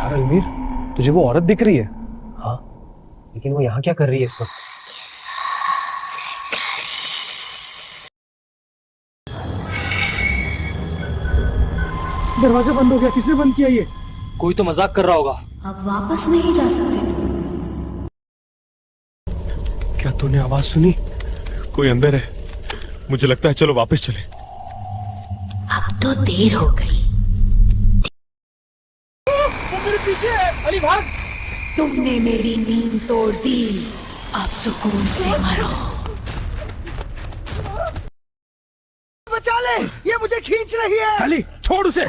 यार अलमीर, तुझे वो औरत दिख रही है? हाँ, लेकिन वो यहाँ क्या कर रही है इस वक्त? दरवाजा बंद हो गया, किसने बंद किया ये? कोई तो मजाक कर रहा होगा। अब वापस नहीं जा सकते तुम। क्या तूने आवाज सुनी? कोई अंदर है, मुझे लगता है चलो वापस चले। अब तो देर हो गई। वो मेरे पीछे है, अली भाग। तुमने मेरी नींद तोड़ दी, अब सुकून से मरो। बचा ले, ये मुझे खींच रही है। अली छोड़ उसे।